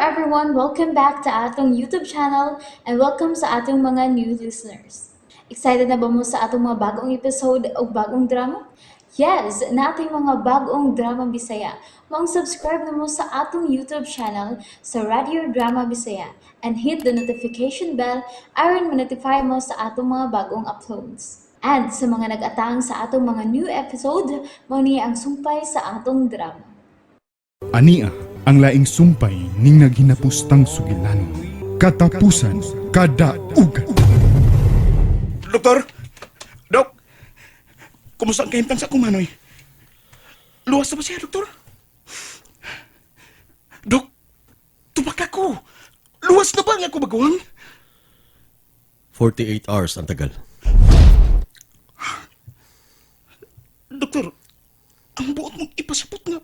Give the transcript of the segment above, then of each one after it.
everyone, welcome back to atong YouTube channel and welcome sa atong mga new listeners. Excited na ba mo sa atong mga bagong episode o bagong drama? Yes, na ating mga bagong drama Bisaya. Subscribe na mo sa atong YouTube channel sa Radio Drama Bisaya and hit the notification bell aron ma-notify mo sa atong mga bagong uploads. And sa mga nag-atang sa atong mga new episode, mo niya ang sumpay sa atong drama. Ania, ang laing sumpay ning naghinapustang sugilanon. Katapusan, kadaugan. Doktor! Dok! Kumusta ang kahimtang sa akong manoy? Luwas na ba siya, doktor? Dok! Tumak ako! Luwas na ba ang ako baguhang? 48 hours ang tagal. Doktor, ang buot mong ipasapot nga.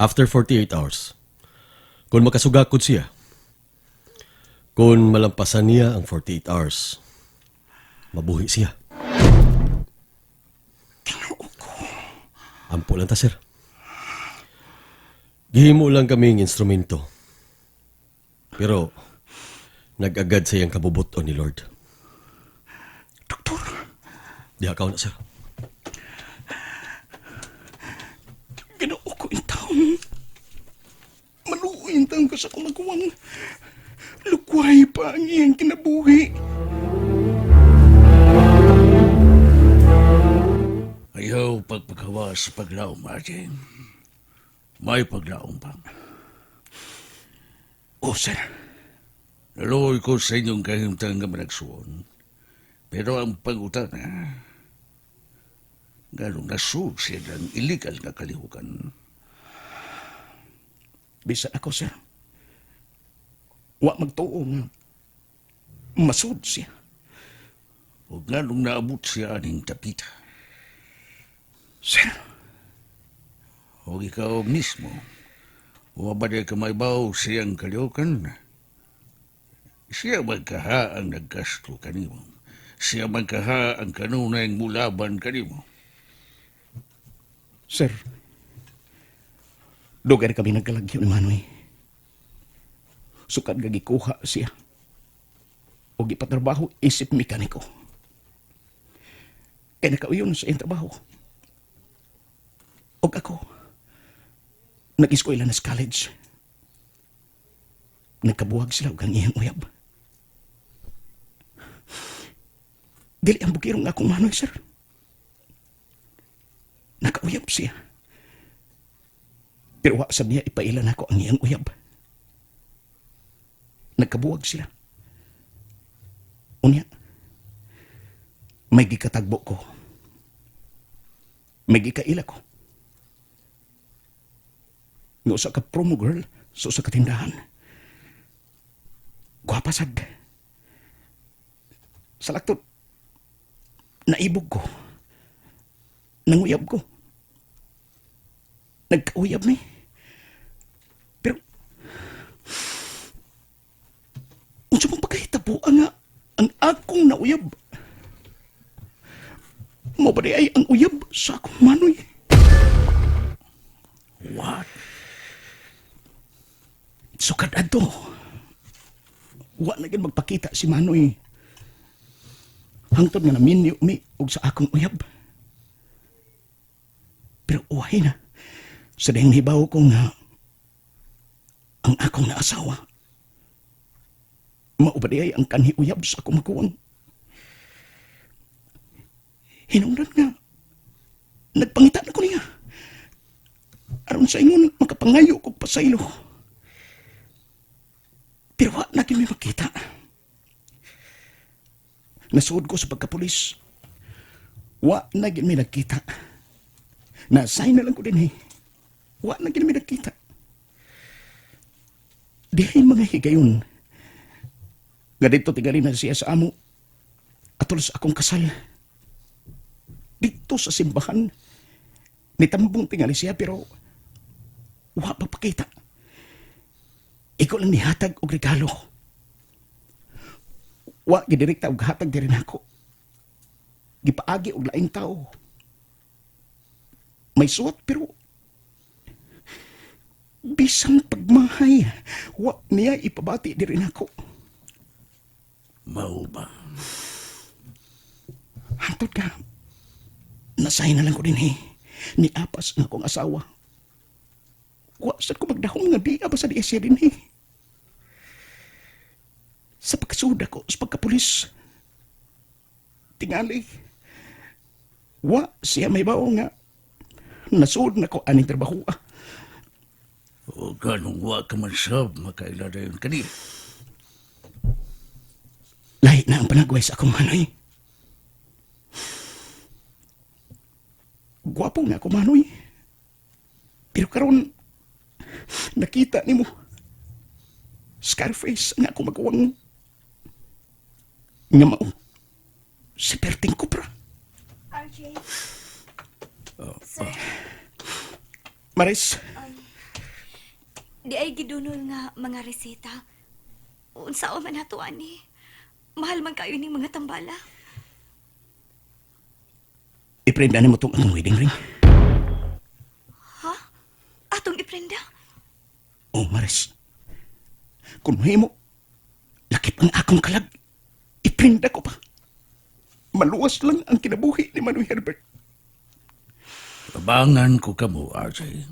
After 48 hours, kung makasugakod siya, kung malampasan niya ang 48 hours, mabuhi siya. Ampo lang ta, sir. Gihimo lang kaming instrumento. Pero, nag-agad sa iyang kabubuton ni Lord. Doktor, Diha ka na, sir. ginoo ko yung taon. Maluoy yung taon ko sa kumaguwang. Lukway pa ang iyang kinabuhi. Ayaw pagpagawa sa paglaom, Martin. May paglaom pa. Oh, sir. Naluoy ko sa inyong kahimtang nga managsuon. Pero ang pangutana, ganong nasud siya ng illegal nga kalihukan. Bisan ako, sir. Wa magtuo nga. Masud siya. O ganong naabot siya aning tapita. Sir, O ikaw mismo, umabaday ka maibaw siyang kalihukan. Siya magkaha ang naggasto kanimo. Siya magkaha ang kanunay mulaban kanimo. sir. Dugay kami nagkalagyo ni Manoy. Sukad gagikuha siya. O gipatrabaho isip mekaniko. Kaya nakauyon sa iyong trabaho. O ako, nag-eskwela na sa college. Nagkabuhag sila og ang iyang uyab. Dili ang bukirong akong Manoy, sir. Nakauyab siya. Pero wa sa niya ipailan ako ang iyang uyab. Nagkabuwag sila. Unya, may gikatagbo ko. May gikaila ko. Nga usa ka promo girl sa usa ka tindahan. Gwapa sad. Sa laktot, naibog ko. Nanguyab ko. Nagkauyab ni. Pero, unsa mong pagkahitabo nga ang akong nauyab. Mo ba di ay ang uyab sa akong Manoy? What? Sukad ato. Wa na gid magpakita si Manoy. Hangtod nga naminyo mi og sa akong uyab. Pero uwahay na. Sa dahing hibaw ko nga ang akong naasawa. Maubaday ang kanhi uyab sa akong makuwang. Hinungdan nga. Nagpangita na ko niya. Aron sa ingon, makapangayo ko pasaylo. Pero wa na may makita. Nasuod ko sa pagkapulis. Wa na may nagkita. Na-assign na lang ko din eh. Wa na may nagkita. Dihay mga higayon. Nga dito tigali na siya sa amo. Atol sa akong kasal. Dito sa simbahan. Nitambong tingali siya pero wa pa pakita. Ikaw lang nihatag og regalo. Wa gidirekta og hatag diri nako. Gipaagi og laing tao. May suot pero Bisan pagmahay, wa niya ipabati di rin ako. Mao ba? Hantod ka. Nasay na lang ko din ni apas ng akong asawa. Wa sad ko magdahong nga di ba sa di siya din Sa pagkasuda ko, sa pagkapulis. Tingali. Wa siya may bao nga. Nasud na ko aning trabaho. O ganong wa ka man sab, makailadayon ka ni. Lahi na ang panagway sa akong manoy. Gwapo nga ako manoy. Pero karon nakita ni mo. Scarface nga ako magawang nga mao. Si Perting Kupra. RJ, Maris, di ay gidunol nga mga reseta. Unsa man nato ani? Mahal man kayo ni mga tambala. iprenda ni mo itong akong wedding ring. Ha? Atong iprenda? Oh, Maris. Kung mahimo, lakip ang akong kalag. Iprenda ko pa. Maluwas lang ang kinabuhi ni Manoy Herbert. Abangan ko kamo, RJ.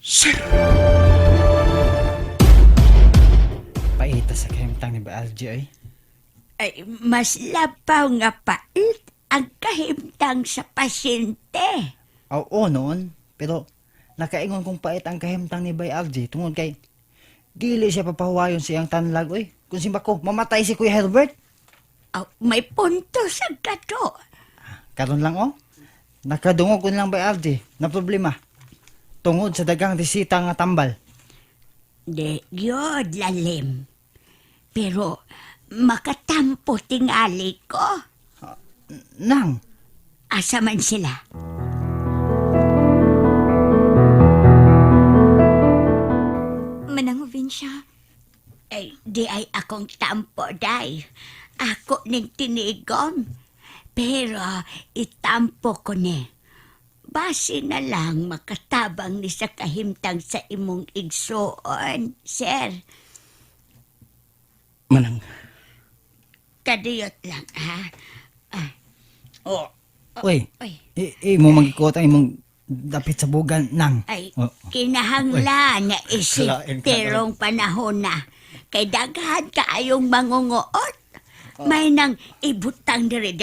Sir! Paita sa kahimtang ni Ba-LJ ay. Ay, mas labaw nga pait ang kahimtang sa pasyente. Oo noon, pero nakaingon kong pait ang kahimtang ni Bay-LJ tungod kay dili siya papahuwayon siyang tanlag oy. Kung simba ko, mamatay si Kuya Herbert. Oh, may punto sa gato. Karon lang oh. Nakadungog ko lang Bay-LJ na problema. Tungod sa dagang resita nga tambal. Di, yod, lalim. Pero, makatampo tingali ko. Nang, Asa man sila? Manangubin siya. Ay, di ay akong tampo, day. Ako ning tinigom. Pero, itampo ko ni. Base na lang makatabang ni sa kahimtang sa imong igsoon, sir. Manang, Kadiyot lang, ha? oh, oy, Oy, imo magikot ang imong dapit sa bugan nang. ay, Oh, kinahanglan nga isip Kalain ka tirong panahon na. Kay daghan kaayong mangunguot. May nang ibutang dire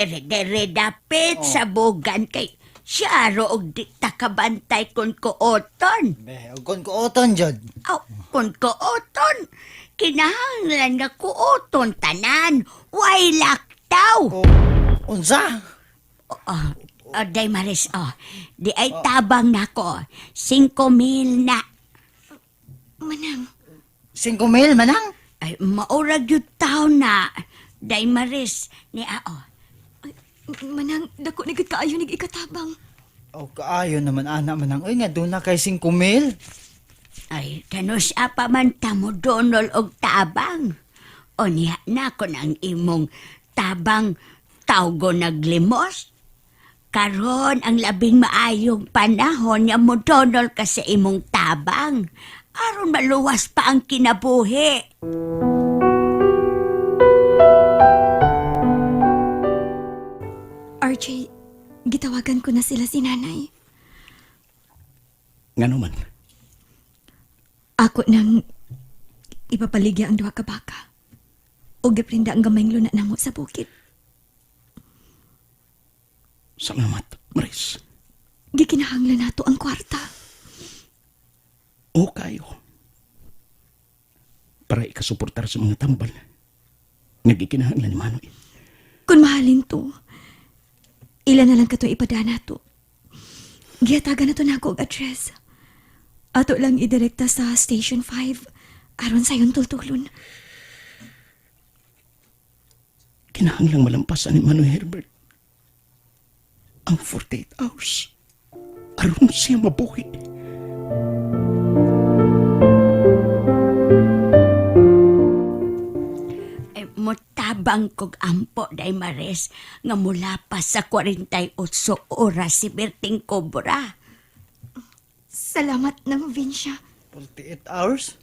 dapit sa bugan kay siya roog di takabantay kun kuoton. Be, og kon ko oton jud. Aw, kun kuoton, kinahanglan nga kuoton tanan. Way laktaw. Unsa? Day Maris, di ay tabang nako. 5,000 na. Manang, 5,000 manang? Ay, maurag yung taon na. Day Maris, ni Ao. manang, dako ni gid kaayo nig ikatabang. O kaayo naman ana manang. Uy nga doon na kay 5,000. Ay, kanus apa man tamo donol og tabang. O niya na ko ng imong tabang tawgo naglimos. Karon ang labing maayong panahon nga mo donol ka sa imong tabang. Aron maluwas pa ang kinabuhi. RJ, gitawagan ko na sila si nanay. nga naman. Ako nang ipapaligya ang duha ka baka. O giprinda ang gamayng luna namo sa bukid. Salamat, Maris. Gikinahanglan nato ang kwarta. O kayo. Para ikasuportar sa mga tambal. Nagikinahanglan ni Manoy. Kung mahalin to, ilan na lang ka to ipadana to. Gihatagan na to na ako og address. Ato lang idirekta sa Station 5 aron sayon tultulon. Kinahanglang malampasan ni Manoy Herbert ang 48 hours. Aron siya mabuhi. Ay, mutabang kog ampo, Day Maris, nga mula pa sa 48 oras si Berting Cobra. Salamat ng Vincia. 48 hours?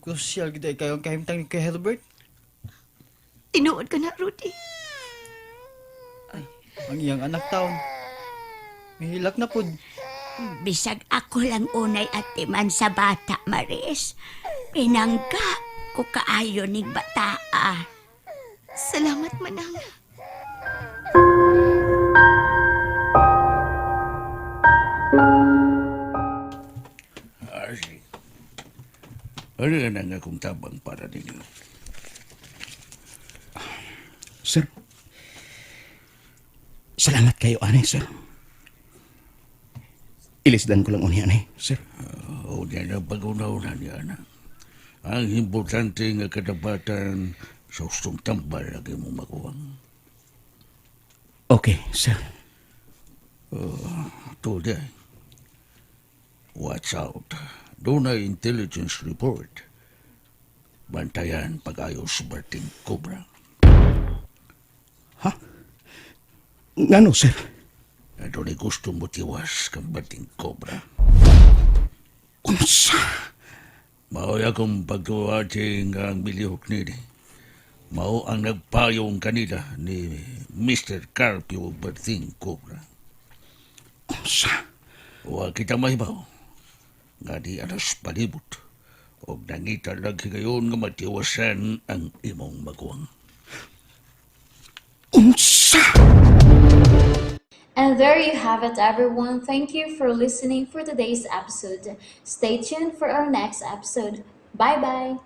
Crucial kita kayo ang kahimtang ni Kuya Helbert. Tinuod ka na, Rudy. Ang iyang anak taon. Mahilak na pud. Bisag ako lang unay atiman sa bata, Maris. Pinangga ko kaayo ning bataa. Salamat, Manang. Ay, ano nga nga akong tabang para ninyo? Sir. Salamat kayo, ani, sir. Ilisdan ko lang unya, ani, sir. O niya na pag-una-una niya na. Ang importante nga kadapatan sa ustong tambal lagi mong makuwang. Okay, sir. Today, watch out. Doon na intelligence report. Bantayan pag-ayos Berting Cobra. Ngano, sir? Ito ni gusto mo tiwas kang Berting Cobra. Unsa? Mao akong pagtuwating ang milihok ni Mao ang nagpayong kanila ni Mr. Carpio Berting Cobra. Unsa? Wa kita mahibaw. Nga di alas palibot. O nangita lagi ngayon nga matiwasan ang imong maguwang. Unsa? And there you have it, everyone. Thank you for listening for today's episode. Stay tuned for our next episode. Bye bye.